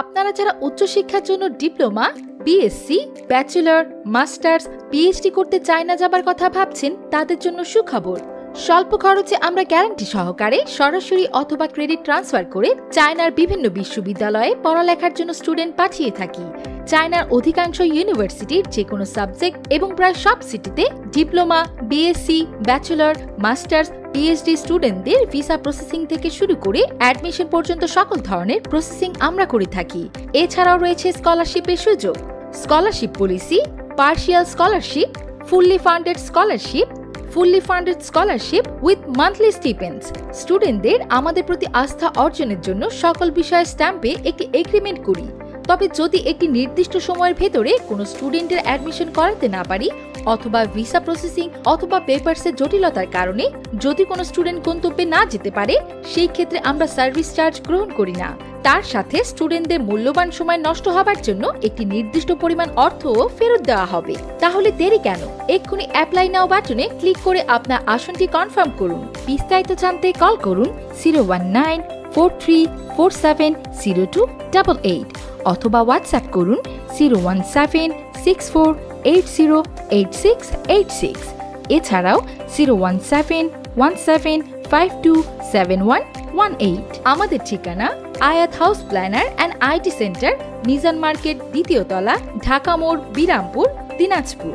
আপনারা যারা উচ্চশিক্ষার জন্য diploma, BSc, bachelor, masters, PhD করতে চায়না যাবার কথা ভাবছেন তাদের জন্য সুখবর। স্বল্প খরচে আমরা গ্যারান্টি সহকারে সরাসরি অথবা ক্রেডিট ট্রান্সফার করে চায়নার বিভিন্ন বিশ্ববিদ্যালয়ে পড়ালেখার জন্য স্টুডেন্ট পাঠিয়ে থাকি। চায়নার অধিকাংশ ইউনিভার্সিটির যে কোনো সাবজেক্ট এবং প্রায় সব সিটিতে diploma, BSc, bachelor, masters, PhD স্টুডেন্টদের ভিসা প্রসেসিং থেকে শুরু করে অ্যাডমিশন পর্যন্ত সকল ধরনের প্রসেসিং আমরা করে থাকি। এছাড়াও রয়েছে স্কলারশিপের সুযোগ, scholarship policy, partial scholarship, fully funded scholarship, fully funded scholarship with monthly stipends. স্টুডেন্টদের আমাদের প্রতি আস্থা অর্জনের জন্য সকল বিষয়ে স্ট্যাম্পে একটি এগ্রিমেন্ট করি। তবে যদি একটি নির্দিষ্ট সময়ের ভেতরে কোনো স্টুডেন্টের অ্যাডমিশন করাতে না পারি অথবা ভিসা প্রসেসিং অথবা পেপারসের জটিলতার কারণে যদি কোনো স্টুডেন্ট গন্তব্যে না যেতে পারে, সেই ক্ষেত্রে আমরা সার্ভিস চার্জ গ্রহণ করি না। তার সাথে স্টুডেন্টদের মূল্যবান সময় নষ্ট হবার জন্য একটি নির্দিষ্ট পরিমাণ অর্থও ফেরত দেওয়া হবে। তাহলে দেরি কেন? এক্ষুনি অ্যাপ্লাই নাও বাটনে ক্লিক করে আপনার আসনটি কনফার্ম করুন। বিস্তারিত জানতে কল করুন 01943470288 অথবা হোয়াটসঅ্যাপ করুন 01764808686। এছাড়াও 01717527118। আমাদের ঠিকানা Ayat house planner and IT centre, Mizan market, দ্বিতীয় তলা, ঢাকা মোড়, বিরামপুর, দিনাজপুর।